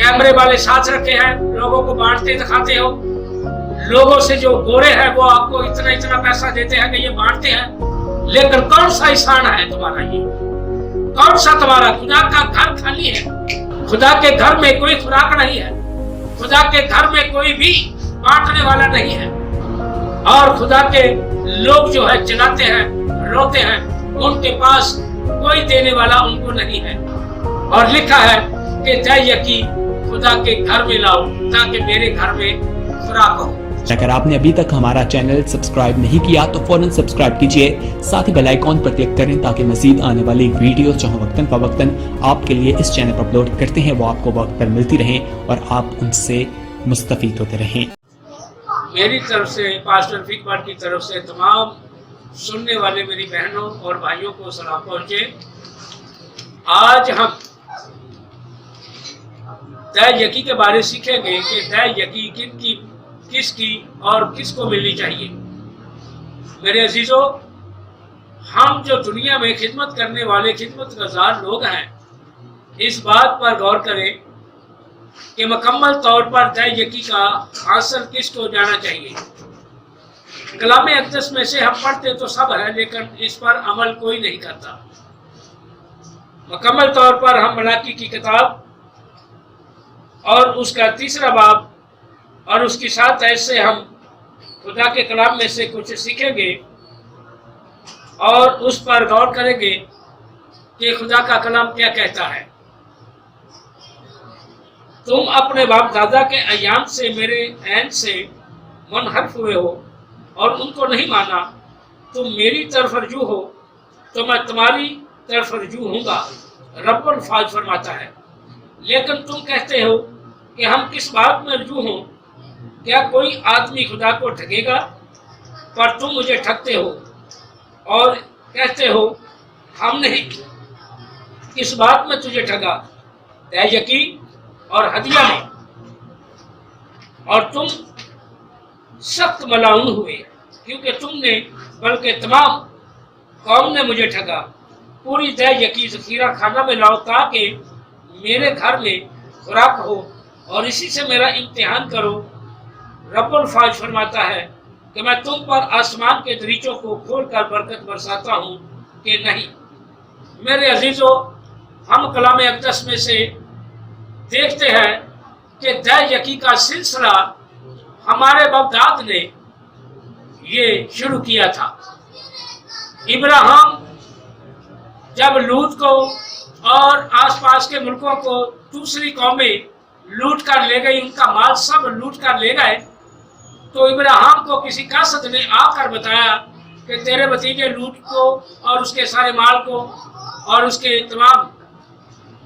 कैमरे वाले साथ रखे हैं, लोगों को बांटते दिखाते हो। लोगों से जो गोरे हैं वो आपको इतना इतना पैसा देते हैं कि ये बांटते हैं, लेकिन कौन सा एहसान है तुम्हारा? ये कौन सा तुम्हारा? खुदा का घर खाली है, खुदा के घर में कोई खुराक नहीं है, खुदा के घर में कोई भी बांटने वाला नहीं है, और खुदा के लोग जो है चिल्लाते हैं, रोते हैं, उनके पास कोई देने वाला उनको नहीं है। और लिखा है कि जय यकी खुदा के घर में लाओ ताकि मेरे घर में खुराक हो। अगर आपने अभी तक हमारा चैनल सब्सक्राइब नहीं किया तो फौरन सब्सक्राइब कीजिए, साथ ही बेल आइकॉन पर क्लिक करें ताकि मजीद आने वाली वीडियो जो वक्तन फवक्तन आपके लिए इस चैनल पर अपलोड करते हैं वो आपको वक्त पर मिलती रहें और आप उनसे मुस्तफीद होते रहें। मेरी तरफ से, पास्टर फिकबार की तरफ से तमाम सुनने वाले मेरी बहनों और भाइयों को सलाम पहुंचे। आज हम तय यकी के बारे सीखेंगे कि तय यकी किसकी और किसको मिलनी चाहिए। मेरे अजीजों, हम जो दुनिया में खिदमत करने वाले खिदमतगज़ार लोग हैं, इस बात पर गौर करें कि मुकम्मल तौर पर तय यकी का हासिल किसको जाना चाहिए। कलाम अक़दस में से हम पढ़ते तो सब है, लेकिन इस पर अमल कोई नहीं करता। मुकम्मल तौर पर हम मलाकी की किताब और उसका 3रा बाब और उसकी 7 ऐसे हम खुदा के कलाम में से कुछ सीखेंगे और उस पर गौर करेंगे कि खुदा का कलाम क्या कहता है। तुम अपने बाप दादा के अयाम से, मेरे ऐन से मुनहरफ हुए हो और उनको नहीं माना। तुम मेरी तरफ रजू हो तो मैं तुम्हारी तरफ रजू हूँगा, रब्बुल फाज फरमाता है। लेकिन तुम कहते हो कि हम किस बात में रजू हों? क्या कोई आदमी खुदा को ठगेगा? पर तुम मुझे ठगते हो और कहते हो हमने किस बात में तुझे ठगा? तय यकी और हदिया ने, और तुम सख्त मलाउन हुए क्योंकि तुमने, बल्कि तमाम कौम ने मुझे ठगा। पूरी तय यकी ज़ख़ीरा खाना में लाओ ताकि मेरे घर में खुराक हो और इसी से मेरा इम्तिहान करो। रब्बुल फाज फरमाता है कि मैं तुम पर आसमान के दरीचों को खोलकर बरकत बरसाता हूँ कि नहीं। मेरे अजीजों, हम कलाम अक़दस में से देखते हैं कि तय यकी का सिलसिला हमारे बाप-दाद ने ये शुरू किया था। इब्राहिम जब लूत को और आसपास के मुल्कों को दूसरी कौमें लूट कर ले गई, उनका माल सब लूट कर ले गए, तो इब्राहिम को किसी कासद ने आकर बताया कि तेरे भतीजे लूत को और उसके सारे माल को और उसके तमाम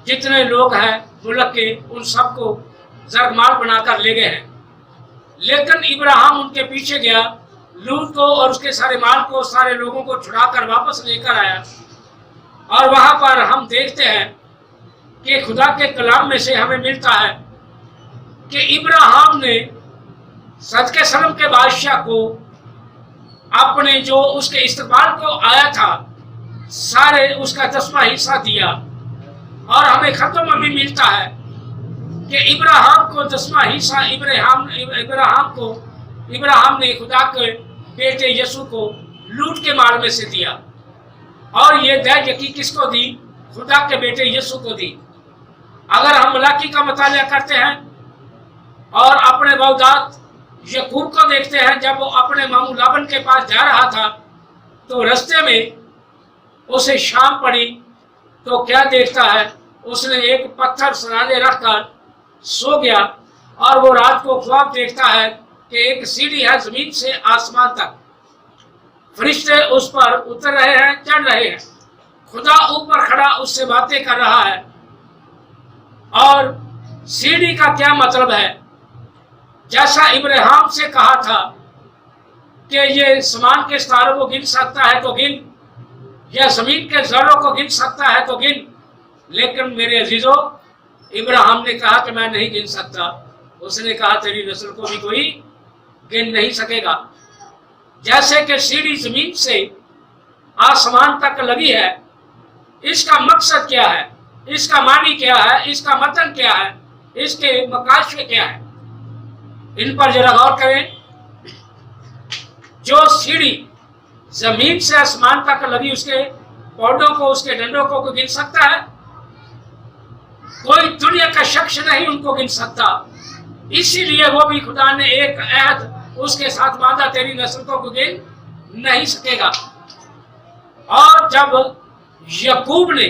जितने लोग हैं मुल्क के, उन सबको जरमाल बनाकर ले गए हैं। लेकिन इब्राहिम उनके पीछे गया, लूत को और उसके सारे माल को, सारे लोगों को छुड़ाकर वापस लेकर आया। और वहाँ पर हम देखते हैं कि खुदा के कलाम में से हमें मिलता है कि इब्राहिम ने सदके सलम के बादशाह को अपने जो उसके इस्तकबाल को आया था सारे उसका 10वां हिस्सा दिया। और हमें खतों में भी मिलता है कि इब्राहिम को 10वां हिस्सा इब्राहिम ने खुदा के बेटे यसू को लूट के माल में से दिया। और ये तय यकी किसको दी? खुदा के बेटे यसू को दी। अगर हम मलाकी का मुताला करते हैं और अपने बाप-दाद याकूब को देखते हैं, जब वो अपने मामू लाबन के पास जा रहा था तो रास्ते में उसे शाम पड़ी तो क्या देखता है? उसने एक पत्थर सराने रखकर सो गया और वो रात को ख्वाब देखता है कि एक सीढ़ी है जमीन से आसमान तक, फरिश्ते उस पर उतर रहे हैं, चढ़ रहे हैं, खुदा ऊपर खड़ा उससे बातें कर रहा है। और सीढ़ी का क्या मतलब है? जैसा इब्राहिम से कहा था कि ये समान के सितारों को गिन सकता है तो गिन, या जमीन के जर्रों को गिन सकता है तो गिन, लेकिन मेरे अजीजों, इब्राहिम ने कहा कि मैं नहीं गिन सकता। उसने कहा तेरी नस्ल को भी कोई गिन नहीं सकेगा। जैसे कि सीढ़ी जमीन से आसमान तक लगी है, इसका मकसद क्या है? इसका मानी क्या है? इसका मतन क्या है? اس کے مقاصد کیا ہے، ان پر ذرا غور کریں۔ جو سیڑھی زمین سے آسمان تک لگی، اس کے پودوں کو، اس کے ڈنڈوں کو گن سکتا ہے؟ کوئی دنیا کا شخص نہیں ان کو گن سکتا۔ اسی لیے وہ بھی خدا نے ایک عہد اس کے ساتھ باندھا، تیری نسل کو گن نہیں سکے گا۔ اور جب یعقوب نے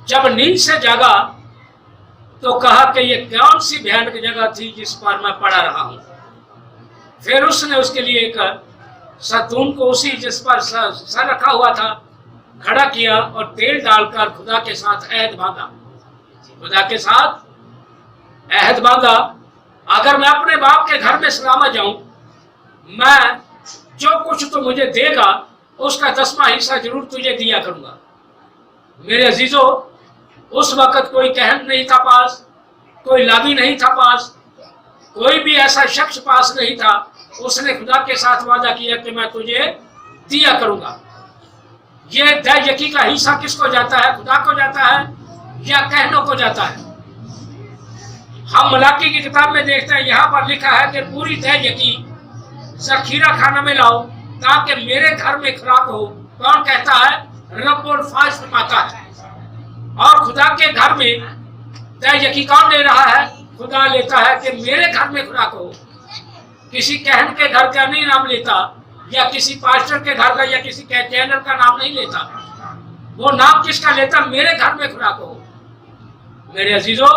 جب نیند سے جاگا تو کہا کہ یہ کون سی بھیانک جگہ تھی جس پر میں پڑا رہا ہوں۔ پھر اس نے اس کے لیے ایک ستون کو اسی جس پر سر رکھا ہوا تھا کھڑا کیا اور تیل ڈال کر خدا کے ساتھ عہد باندھا، خدا کے ساتھ عہد باندھا، اگر میں اپنے باپ کے گھر میں سلامت جاؤں، میں جو کچھ تو مجھے دے گا اس کا 10واں حصہ ضرور تجھے دیا کروں گا۔ میرے عزیزو، اس وقت کوئی کہن نہیں تھا پاس، کوئی لابی نہیں تھا پاس، کوئی بھی ایسا شخص پاس نہیں تھا۔ اس نے خدا کے ساتھ وعدہ کیا کہ میں تجھے دیا کروں گا۔ یہ دہ یکی کا حصہ کس کو جاتا ہے؟ خدا کو جاتا ہے یا کہنوں کو جاتا ہے؟ ہم ملاکی کی کتاب میں دیکھتے ہیں، یہاں پر لکھا ہے کہ پوری دہ یکی ذخیرہ خانہ میں لاؤ تاکہ میرے گھر میں خوراک ہو۔ کون کہتا ہے؟ رب الفاظ فرماتا ہے۔ اور خدا کے گھر میں دہ یکی کون لے رہا ہے؟ خدا لیتا ہے کہ میرے گھر میں خوراک ہو۔ کسی کہن کے گھر کا نہیں نام لیتا، یا کسی پاسٹر کے گھر کا یا کسی چینل کا نام نہیں لیتا۔ وہ نام کس کا لیتا؟ میرے گھر میں خوراک ہو۔ میرے عزیزو،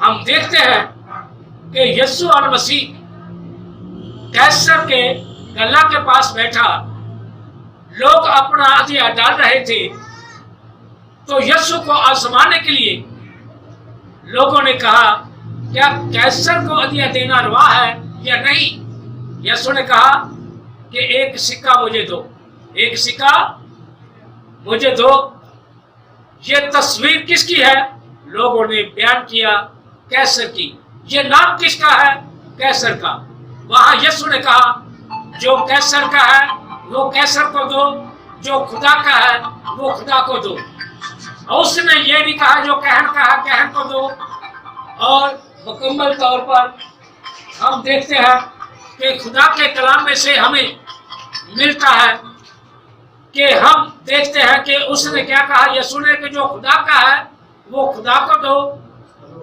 ہم دیکھتے ہیں کہ یسوع المسیح کیسر کے گلہ کے پاس بیٹھا، لوگ اپنا عطیہ ڈال رہے تھے، تو یسوع کو آزمانے کے لیے لوگوں نے کہا کیا کیسر کو عطیہ دینا روا ہے یا نہیں؟ یسوع نے کہا کہ ایک سکہ مجھے دو، ایک سکہ مجھے دو۔ یہ تصویر کس کی ہے؟ لوگوں نے بیان کیا کیسر کی۔ یہ نام کس کا ہے؟ کیسر کا۔ وہاں یسوع نے کہا جو کیسر کا ہے وہ کیسر کو دو، جو خدا کا ہے وہ خدا کو دو۔ اور اس نے یہ بھی کہا جو کہن کا ہے کہن کو دو۔ اور مکمل طور پر ہم دیکھتے ہیں کہ خدا کے کلام میں سے ہمیں ملتا ہے کہ ہم دیکھتے ہیں کہ اس نے کیا کہا، یسوع نے کہ جو خدا کا ہے وہ خدا کو دو،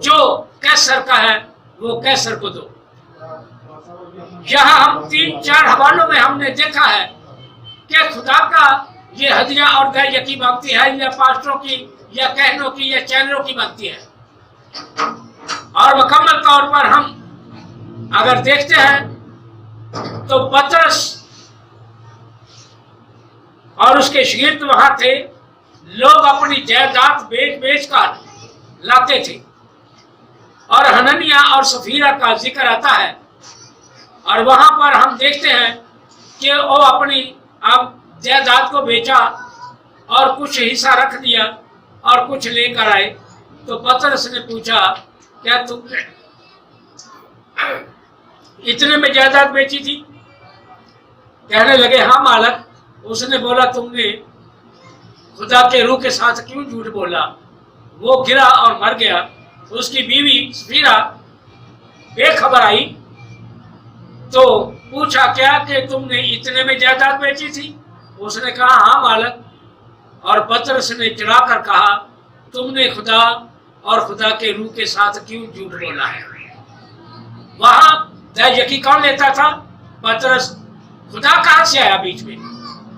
جو کیسر کا ہے وہ کیسر کو دو۔ یہاں ہم 3-4 حوالوں میں ہم نے دیکھا ہے کہ خدا کا یہ ہدیہ اور دہ یکی بنتی ہے یا پاسٹروں کی یا کہنوں کی یا چینلوں کی بنتی ہے۔ اور مکمل طور پر ہم اگر دیکھتے ہیں تو پترس اور اس کے شاگرد وہاں تھے، لوگ اپنی جائیداد بیچ کر لاتے تھے، اور حنانیہ اور سفیرہ کا ذکر آتا ہے، اور وہاں پر ہم دیکھتے ہیں کہ وہ اپنی جائیداد کو بیچا اور کچھ حصہ رکھ دیا اور کچھ لے کر آئے۔ تو پترس نے پوچھا کیا تم نے اتنے میں جائیداد بیچی تھی؟ کہنے لگے ہاں مالک۔ اس نے بولا تم نے خدا کے روح کے ساتھ کیوں جھوٹ بولا؟ وہ گرا اور مر گیا۔ اس کی بیوی سفیرہ بے خبر آئی تو پوچھا کیا کہ تم نے اتنے میں جائیداد بیچی تھی؟ اس نے کہا ہاں مالک۔ اور پترس نے چڑھا کر کہا تم نے خدا اور خدا کے روح کے ساتھ کیوں جھوٹ بولا ہے؟ وہاں دہ یکی کون لیتا تھا؟ پترس۔ خدا کہاں سے آیا بیچ میں؟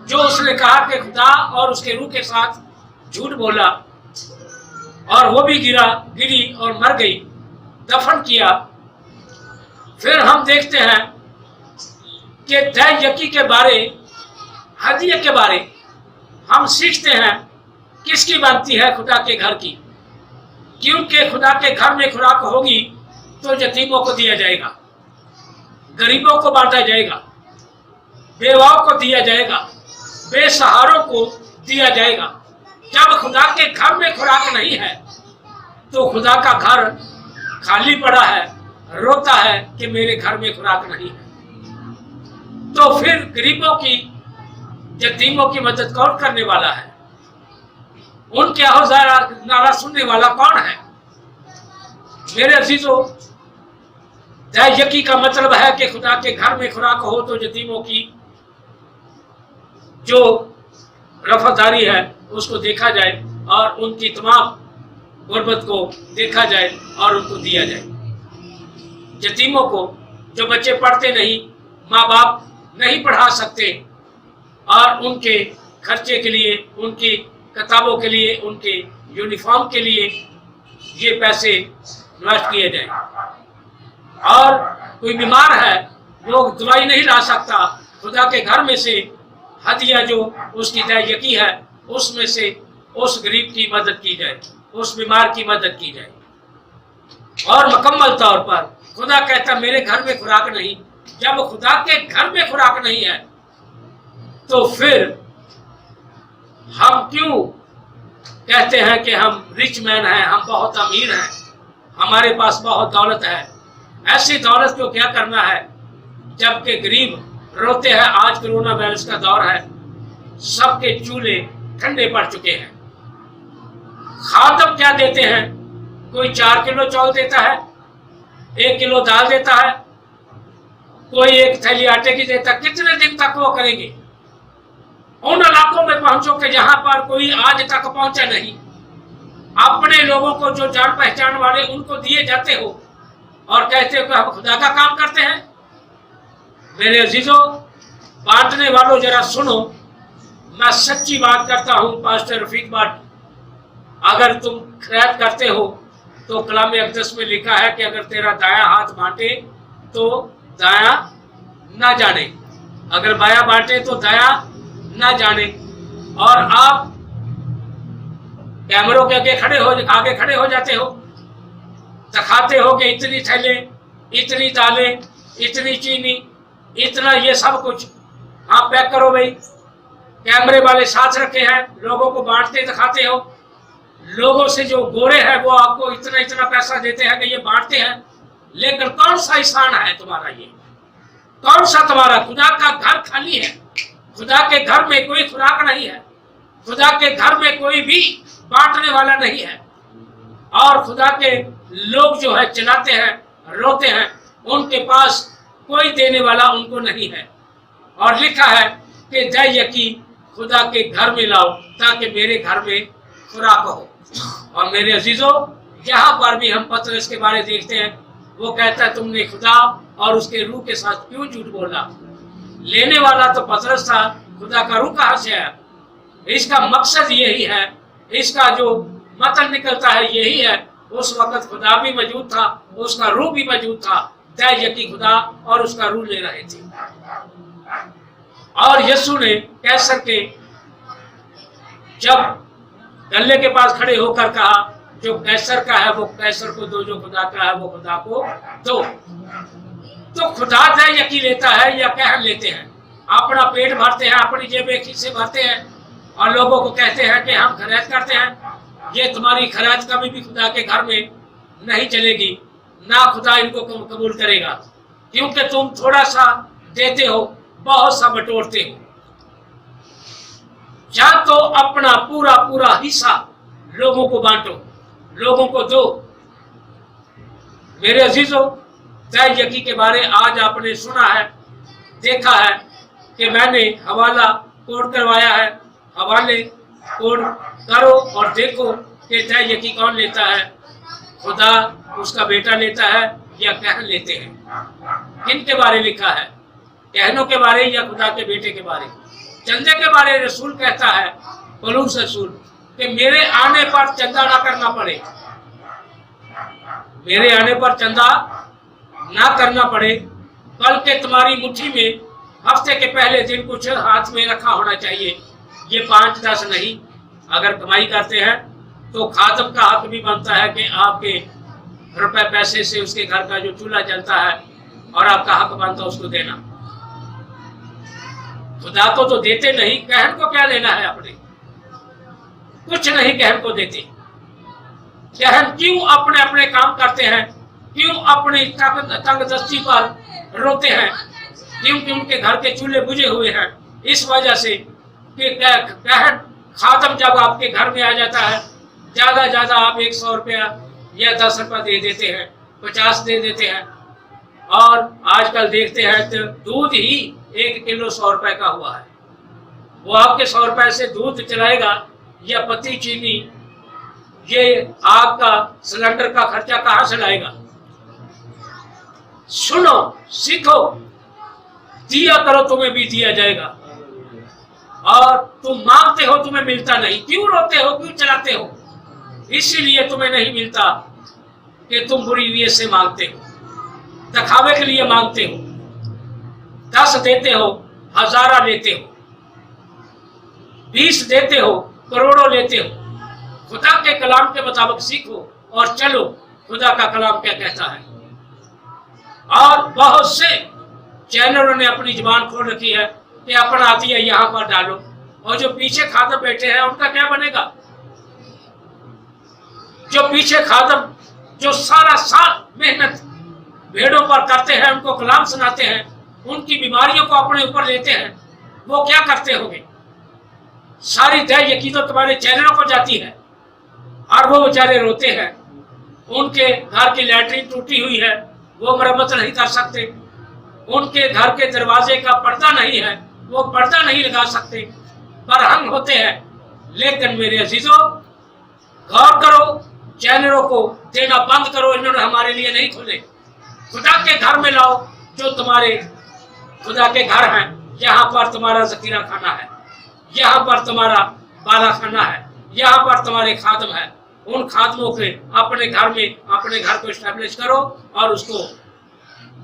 جو اس نے کہا کہ خدا اور اس کے روح کے ساتھ جھوٹ بولا، اور وہ بھی گری اور مر گئی، دفن کیا۔ پھر ہم دیکھتے ہیں کہ دہ یکی کے بارے، ہدیے کے بارے ہم سیکھتے ہیں کس کی بنتی ہے؟ خدا کے گھر کی، کیونکہ خدا کے گھر میں خوراک ہوگی تو یتیموں کو دیا جائے گا، غریبوں کو بانٹا جائے گا، بیواؤں کو دیا جائے گا، بے سہاروں کو دیا جائے گا۔ جب خدا کے گھر میں خوراک نہیں ہے تو خدا کا گھر خالی پڑا ہے، روتا ہے کہ میرے گھر میں خوراک نہیں ہے۔ تو پھر غریبوں کی، یتیموں کی مدد کون کرنے والا ہے؟ ان کے نعرہ سننے والا کون ہے؟ मेरे अजीजों, यकी का मतलब है कि खुदा के घर में खुराक हो तो यतीमों की जो रफादारी है उसको देखा जाए और उनकी तमाम गुर्बत को देखा जाए और उनको दिया जाए। यतीमों को, जो बच्चे पढ़ते नहीं, माँ बाप नहीं पढ़ा सकते और उनके खर्चे के लिए, उनकी किताबों के लिए, उनके यूनिफॉर्म के लिए ये पैसे इन्वेस्ट किए जाए। और कोई बीमार है, वो दवाई नहीं ला सकता, खुदा के घर में से हदिया जो उसकी यकी है उसमें से उस गरीब की मदद की जाए, उस बीमार की मदद की जाए। और मुकम्मल तौर पर खुदा कहता मेरे घर में खुराक नहीं। जब खुदा के घर में खुराक नहीं है तो फिर हम क्यों कहते हैं कि हम रिच मैन हैं, हम बहुत अमीर हैं, हमारे पास बहुत दौलत है। ऐसी दौलत को क्या करना है जबकि गरीब रोते हैं। आज कोरोना वायरस का दौर है, सबके चूल्हे ठंडे पड़ चुके हैं। खादम क्या देते हैं? कोई 4 किलो चावल देता है, 1 किलो दाल देता है, कोई 1 थैली आटे की देता। कितने दिन तक वो करेंगे? उन इलाकों में पहुंचो कि जहां पर कोई आज तक पहुंचा नहीं। अपने लोगों को जो जान पहचान वाले उनको दिए जाते हो और कहते हो कि हम खुदा का काम करते हैं। मेरे अजीजों, बांटने वालों जरा सुनो, मैं सच्ची बात करता हूं। पास्टर रफीक बाट, अगर तुम खैरात करते हो तो कलाम अक़दस में लिखा है कि अगर तेरा दायां हाथ बांटे तो दायां ना जाने, अगर बायां बांटे तो दायां ना जाने। और आप कैमरों के आगे खड़े हो जाते हो, दिखाते हो कि इतनी थैले, इतनी दालें, इतनी चीनी, इतना ये सब कुछ, हाँ पैक करो भाई। कैमरे वाले साथ रखे हैं, लोगों को बांटते दिखाते हो। लोगों से जो गोरे हैं वो आपको इतना इतना पैसा देते हैं कि ये बांटते हैं। लेकिन कौन सा इंसान है तुम्हारा? ये कौन सा तुम्हारा? खुदा का घर खाली है, खुदा के घर में कोई खुराक नहीं है, खुदा के घर में कोई भी बांटने वाला नहीं है। और खुदा के लोग जो है चिल्लाते हैं, रोते हैं, उनके पास कोई देने वाला उनको नहीं है। और लिखा है कि जय यकी खुदा के घर में लाओ ताकि मेरे घर में खुराक हो। और मेरे अजीजों, यहाँ पर भी हम पतरस के बारे देखते हैं, वो कहता है तुमने खुदा और उसके रूह के साथ क्यों झूठ बोला? लेने वाला तो पतरस था, खुदा का रूह कहाँ से आया? इसका मकसद यही है, इसका जो मतलब निकलता है यही है। उस वक्त खुदा भी मौजूद था, उसका रूह भी मौजूद था। जय यकी खुदा और उसका रूह ले रहे थे। और यीशु ने कैसर के जब गल्ले के पास खड़े होकर कहा जो कैसर का है वो कैसर को दो, जो खुदा का है वो खुदा को दो। तो खुदा जय यकी लेता है या कहन लेते हैं? अपना पेट भरते हैं, अपनी जेबें खीसे भरते हैं और लोगों को कहते हैं कि हम खैरात करते हैं। ये तुम्हारी खैरात कभी भी खुदा के घर में नहीं चलेगी, ना खुदा इनको कबूल करेगा, क्योंकि तुम थोड़ा सा देते हो, बहुत सा बटोरते हो। या तो अपना पूरा पूरा हिस्सा लोगों को बांटो, लोगों को दो। मेरे अजीजों, जय यकी के बारे आज आपने सुना है, देखा है कि मैंने हवाला कोड करवाया है। हवाले कोड करो और देखो कि जय यकी कौन लेता है, खुदा उसका बेटा लेता है या कहन लेते हैं। किन के बारे लिखा है? कहनों के बारे या खुदा के बेटे के बारे? चंदे के बारे रसूल कहता है, पौलुस रसूल, कि मेरे आने पर चंदा ना करना पड़े, मेरे आने पर चंदा ना करना पड़े, बल्कि तुम्हारी मुट्ठी में हफ्ते के पहले दिन कुछ हाथ में रखा होना चाहिए। ये 5-10 नहीं। अगर कमाई करते हैं तो खातम का हक भी बनता है कि आपके रुपए पैसे से उसके घर का जो चूल्हा जलता है और आपका हक बनता है उसको देना। खुदा को तो देते नहीं, कहन को क्या लेना है? अपने कुछ नहीं कहन को देते। कहन क्यों अपने अपने काम करते हैं? क्यों अपनी तंगदस्ती पर रोते हैं? क्योंकि उनके घर के चूल्हे बुझे हुए हैं। इस वजह से कि कहन खातम जब आपके घर में आ जाता है, ज्यादा आप 100 रुपया या 10 रुपये दे देते हैं, 50 दे देते हैं। और आजकल देखते हैं तो दूध ही 1 किलो 100 रुपए का हुआ है। वो आपके 100 रुपए से दूध चलाएगा या पत्ती चीनी, ये आग का सिलेंडर का खर्चा कहाँ से लाएगा? सुनो, सीखो, दिया करो, तुम्हें भी दिया जाएगा। और तुम मांगते हो, तुम्हें मिलता नहीं, क्यों रोते हो, क्यों चलाते हो? इसीलिए तुम्हें नहीं मिलता कि तुम बुरी नीयत से मांगते हो, दिखावे के लिए मांगते हो। 10 देते हो, 1000 लेते हो, 20 देते हो, करोड़ों लेते हो। खुदा के कलाम के मुताबिक सीखो और चलो, खुदा का कलाम क्या कहता है। और बहुत से चैनलों ने अपनी जुबान खोल रखी है कि अपना आती है यहाँ पर डालो, और जो पीछे खादम बैठे हैं उनका क्या बनेगा? जो पीछे खादम जो सारा साल मेहनत भेड़ों पर करते हैं, उनको कलाम सुनाते हैं, उनकी बीमारियों को अपने ऊपर लेते हैं, वो क्या करते होंगे? सारी दया यकीन तो तुम्हारे चैनलों को जाती है और वो बेचारे रोते हैं। उनके घर की लैट्रिन टूटी हुई है, वो मरम्मत नहीं कर सकते। उनके घर के दरवाजे का पर्दा नहीं है, वो पर्दा नहीं लगा सकते, बरहंग होते हैं। लेकिन मेरे अजीजों, गौर करो, चैनलों को देना बंद करो, इन्होंने हमारे लिए नहीं खोले। खुदा के घर में लाओ, जो तुम्हारे खुदा के घर हैं। यहाँ पर तुम्हारा ज़कीरा खाना है, यहाँ पर तुम्हारा बाला खाना है, यहाँ पर तुम्हारे खादम है। उन खादमों के अपने घर में अपने घर को इस्टेब्लिश करो और उसको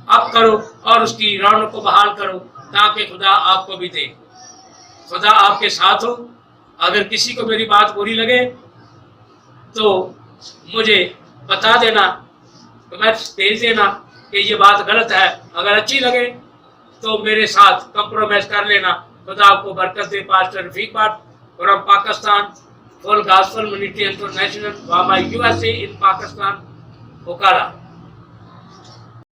अप करो और उसकी रौनक को बहाल करो, ताकि खुदा आपको भी दे। खुदा आपके साथ हो। अगर किसी को मेरी बात बुरी लगे तो मुझे बता देना, कमेंट्स भेज देना कि ये बात गलत है। अगर अच्छी लगे तो मेरे साथ कंप्रोमाइज कर लेना। खुदा आपको बरकत दे। Pastor Rafiq Bhatt from Pakistan, full gospel ministry international, USA in Pakistan, Pokhara।